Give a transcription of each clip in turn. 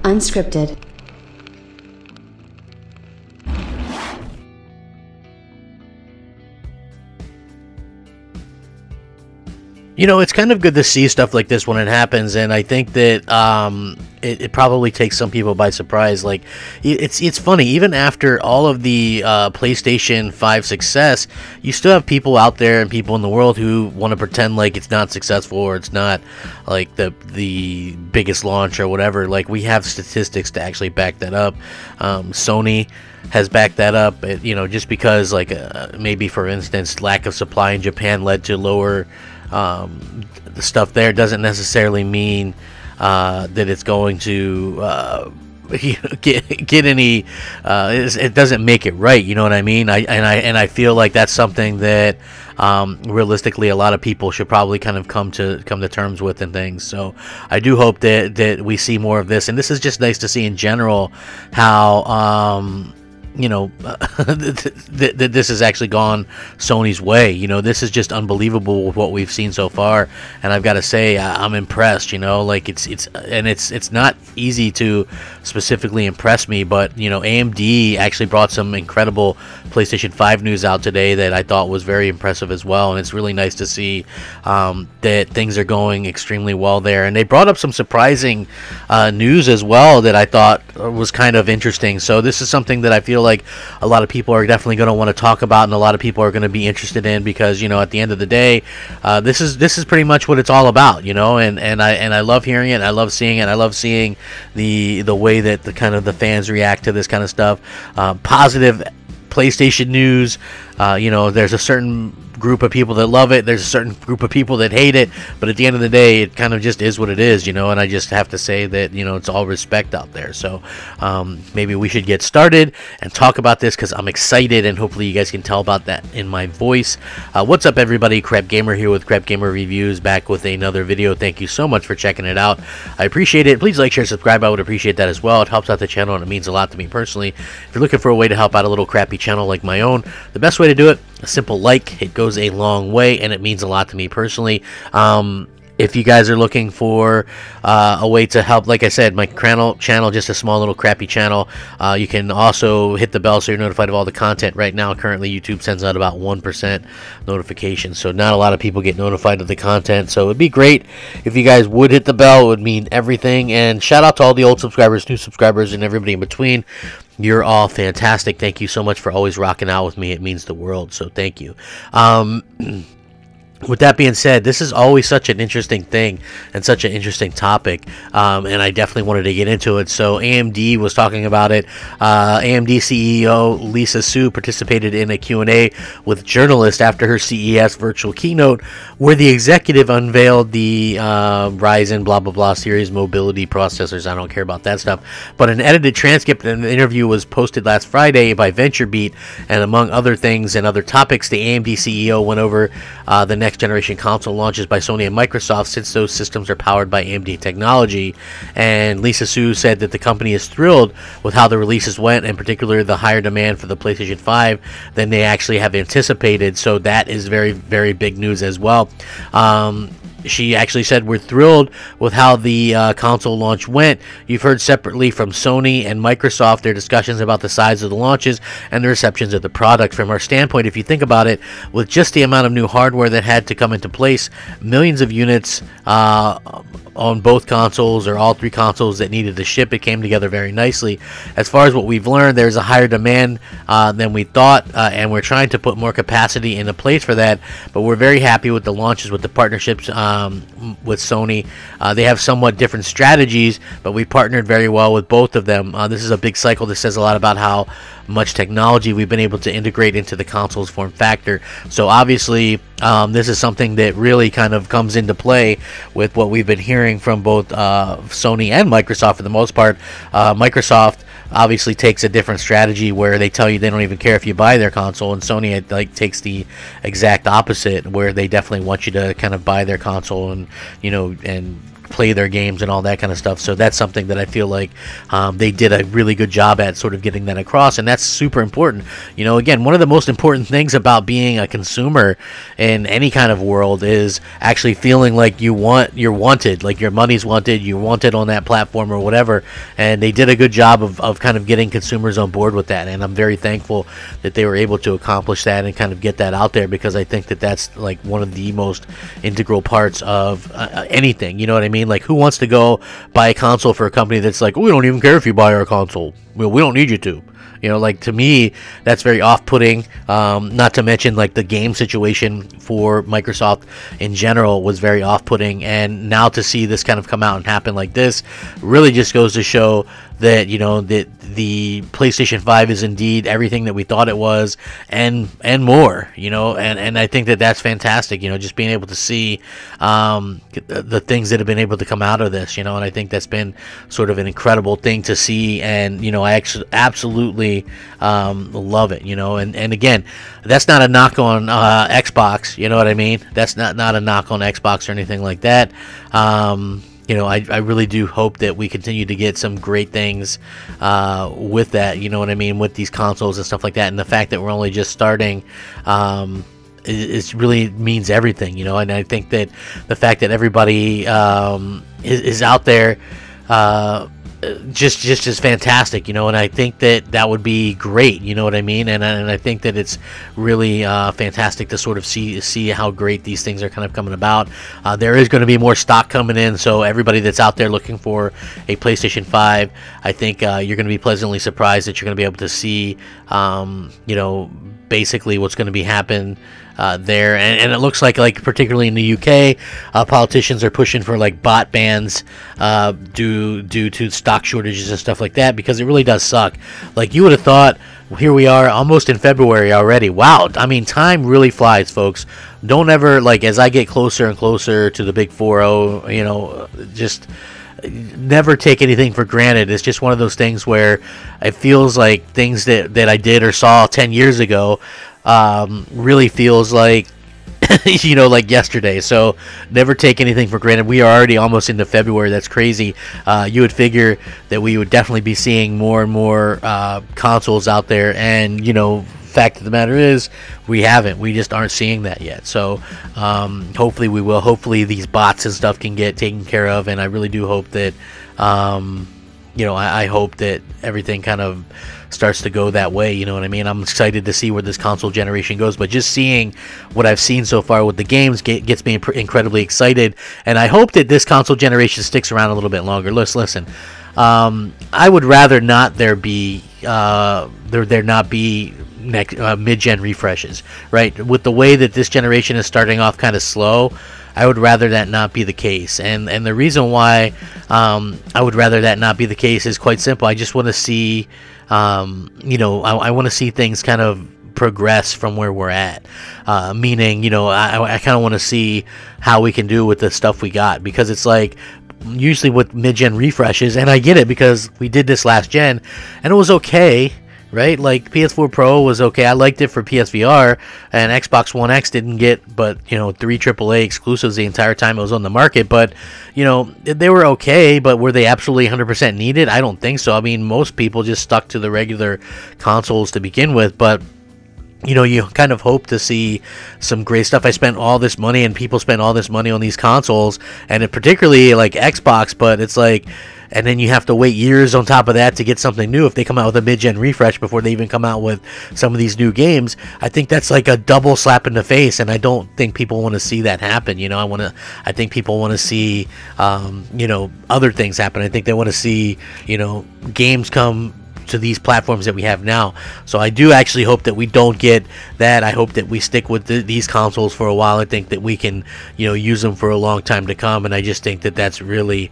Unscripted. You know, it's kind of good to see stuff like this when it happens, and I think that it probably takes some people by surprise. Like, it's funny, even after all of the PlayStation 5 success, you still have people out there and people in the world who want to pretend like it's not successful or it's not like the biggest launch or whatever. Like, we have statistics to actually back that up. Sony has backed that up, you know, just because, like, maybe for instance, lack of supply in Japan led to lower the stuff there doesn't necessarily mean that it's going to get any. It doesn't make it right. You know what I mean? I feel like that's something that realistically a lot of people should probably kind of come to terms with and things. So I do hope that we see more of this, and this is just nice to see in general how you know, that this has actually gone Sony's way. You know, this is just unbelievable with what we've seen so far, and I've got to say I'm impressed. You know, like it's not easy to specifically impress me, but you know, AMD actually brought some incredible PlayStation 5 news out today that I thought was very impressive as well, and it's really nice to see that things are going extremely well there. And they brought up some surprising news as well that I thought was kind of interesting. So this is something that I feel like a lot of people are definitely going to want to talk about, and a lot of people are going to be interested in, because you know, at the end of the day, this is pretty much what it's all about, you know. And I love hearing it, I love seeing it, I love seeing the way that the kind of the fans react to this kind of stuff. Positive PlayStation news. You know, there's a certain group of people that love it, there's a certain group of people that hate it, but at the end of the day, it kind of just is what it is, you know. And I just have to say that, you know, it's all respect out there. So maybe we should get started and talk about this, because I'm excited, and hopefully you guys can tell about that in my voice. What's up, everybody? Crapgamer here with CrapgamerReviews, back with another video. Thank you so much for checking it out. I appreciate it. Please like, share, subscribe. I would appreciate that as well. It helps out the channel, and it means a lot to me personally. If you're looking for a way to help out a little crappy channel like my own, the best way to do it, a simple like. It goes a long way, and it means a lot to me personally. If you guys are looking for a way to help, like I said, my channel, just a small little crappy channel, you can also hit the bell so you're notified of all the content. Right now, currently, YouTube sends out about 1% notifications, so not a lot of people get notified of the content. So it'd be great if you guys would hit the bell. It would mean everything. And shout out to all the old subscribers, new subscribers, and everybody in between. You're all fantastic. Thank you so much for always rocking out with me. It means the world, so thank you. With that being said, this is always such an interesting thing and such an interesting topic, and I definitely wanted to get into it. So AMD was talking about it. AMD CEO Lisa Su participated in a Q&A with journalists after her CES virtual keynote, where the executive unveiled the Ryzen blah blah blah series mobility processors. I don't care about that stuff, but an edited transcript and an interview was posted last Friday by VentureBeat, and among other things and other topics, the AMD CEO went over the next generation console launches by Sony and Microsoft, since those systems are powered by AMD technology. And Lisa Su said that the company is thrilled with how the releases went, in particular the higher demand for the PlayStation 5 than they actually have anticipated. So that is very, very big news as well. She actually said, "We're thrilled with how the console launch went. You've heard separately from Sony and Microsoft their discussions about the size of the launches and the receptions of the product. From our standpoint, if you think about it, with just the amount of new hardware that had to come into place, millions of units on both consoles, or all three consoles that needed to ship, it came together very nicely. As far as what we've learned, there's a higher demand than we thought, and we're trying to put more capacity into place for that, but we're very happy with the launches, with the partnerships with Sony. They have somewhat different strategies, but we partnered very well with both of them. This is a big cycle that says a lot about how much technology we've been able to integrate into the console's form factor. So obviously, this is something that really kind of comes into play with what we've been hearing from both Sony and Microsoft for the most part. Microsoft obviously takes a different strategy, where they tell you they don't even care if you buy their console, and Sony takes the exact opposite, where they definitely want you to kind of buy their console and, you know, and play their games and all that kind of stuff. So that's something that I feel like they did a really good job at sort of getting that across, and that's super important. You know, again, one of the most important things about being a consumer in any kind of world is actually feeling like you're wanted, like your money's wanted, you're wanted on that platform or whatever, and they did a good job of kind of getting consumers on board with that, and I'm very thankful that they were able to accomplish that and kind of get that out there, because I think that that's like one of the most integral parts of anything, you know what I mean? Like, who wants to go buy a console for a company that's like, we don't even care if you buy our console, we don't need you to. You know, like, to me, that's very off-putting. Not to mention, like, the game situation for Microsoft in general was very off-putting. And now to see this kind of come out and happen like this really just goes to show that, you know, that the PlayStation 5 is indeed everything that we thought it was, and more, you know, and I think that that's fantastic, you know, just being able to see the things that have been able to come out of this, you know, and I think that's been sort of an incredible thing to see, and, you know, I actually absolutely love it, you know, and again, that's not a knock on Xbox, you know what I mean? That's not a knock on Xbox or anything like that. You know, I really do hope that we continue to get some great things with that, you know what I mean, with these consoles and stuff like that. And the fact that we're only just starting, it really means everything, you know. And I think that the fact that everybody is out there just is fantastic, you know, and I think that would be great, you know what I mean, and I think that it's really fantastic to sort of see how great these things are kind of coming about. There is going to be more stock coming in, so everybody that's out there looking for a PlayStation 5, I think you're going to be pleasantly surprised that you're going to be able to see, you know, basically what's going to be happening there, and it looks like particularly in the UK, politicians are pushing for like bot bans due to stock shortages and stuff like that, because it really does suck. Like, you would have thought, here we are almost in February already. Wow, I mean, time really flies, folks. Don't ever, like, as I get closer and closer to the big 4-0, you know, just never take anything for granted. It's just one of those things where it feels like things that I did or saw 10 years ago really feels like you know, like yesterday. So never take anything for granted. We are already almost into February. That's crazy. You would figure that we would definitely be seeing more and more consoles out there, and, you know, fact of the matter is we haven't. We just aren't seeing that yet. So hopefully we will. Hopefully these bots and stuff can get taken care of, and I really do hope that you know, I hope that everything kind of starts to go that way, you know what I mean? I'm excited to see where this console generation goes, but just seeing what I've seen so far with the games gets me incredibly excited, and I hope that this console generation sticks around a little bit longer. Listen, I would rather not there not be mid-gen refreshes, right? With the way that this generation is starting off kind of slow, I would rather that not be the case, and the reason why I would rather that not be the case is quite simple. I just want to see, you know, I want to see things kind of progress from where we're at, meaning, you know, I kind of want to see how we can do with the stuff we got, because it's like, usually with mid-gen refreshes, and I get it because we did this last gen and it was okay, right? Like, PS4 Pro was okay. I liked it for PSVR, and Xbox One X didn't get but, you know, 3 AAA exclusives the entire time it was on the market. But, you know, they were okay, but were they absolutely 100% needed? I don't think so. I mean, most people just stuck to the regular consoles to begin with, but, you know, you kind of hope to see some great stuff. I spent all this money, and people spent all this money on these consoles, and it particularly like Xbox, but it's like, and then you have to wait years on top of that to get something new if they come out with a mid-gen refresh before they even come out with some of these new games. I think that's like a double slap in the face, and I don't think people want to see that happen. You know, I think people want to see, you know, other things happen. I think they want to see, you know, games come to these platforms that we have now. So I do actually hope that we don't get that. I hope that we stick with these consoles for a while. I think that we can, you know, use them for a long time to come, and I just think that that's really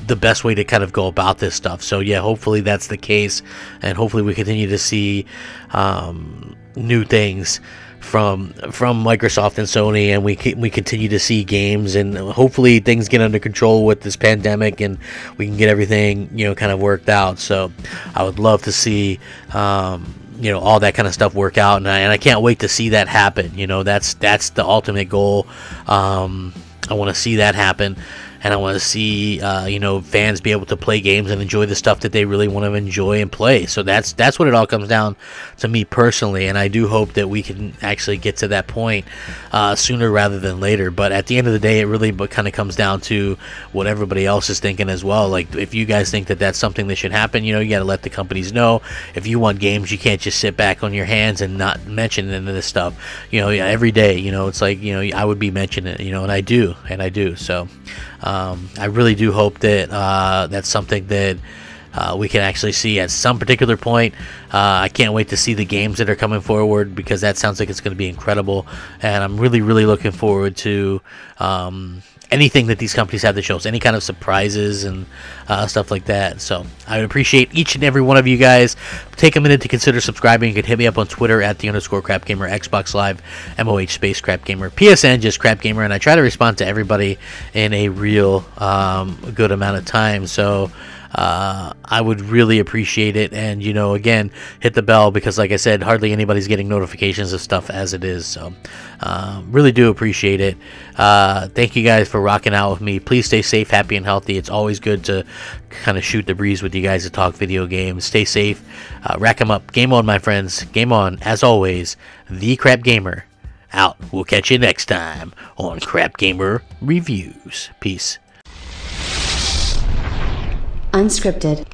the best way to kind of go about this stuff. So yeah, hopefully that's the case, and hopefully we continue to see new things from Microsoft and Sony, and we continue to see games, and hopefully things get under control with this pandemic, and we can get everything, you know, kind of worked out. So I would love to see you know, all that kind of stuff work out, and I can't wait to see that happen. You know, that's the ultimate goal. I want to see that happen, and I want to see you know, fans be able to play games and enjoy the stuff that they really want to enjoy and play. So that's what it all comes down to me personally, and I do hope that we can actually get to that point sooner rather than later. But at the end of the day, it really kind of comes down to what everybody else is thinking as well. Like, if you guys think that that's something that should happen, you know, you got to let the companies know. If you want games, you can't just sit back on your hands and not mention any of this stuff. You know, every day, you know, it's like, you know, I would be mentioning it, you know, and I do. So I really do hope that that's something that we can actually see at some particular point. I can't wait to see the games that are coming forward, because that sounds like it's going to be incredible, and I'm really looking forward to anything that these companies have to show us, any kind of surprises and stuff like that. So I would appreciate each and every one of you guys. Take a minute to consider subscribing. You can hit me up on Twitter at @_Crapgamer, Xbox Live, MOH space Crapgamer, PSN just Crapgamer, and I try to respond to everybody in a real good amount of time. So I would really appreciate it, and, you know, again, hit the bell, because like I said, hardly anybody's getting notifications of stuff as it is. So really do appreciate it. Thank you guys for rocking out with me. Please stay safe, happy, and healthy. It's always good to kind of shoot the breeze with you guys to talk video games. Stay safe, rack 'em up. Game on, my friends. Game on. As always, the Crapgamer out. We'll catch you next time on Crapgamer Reviews. Peace. Unscripted.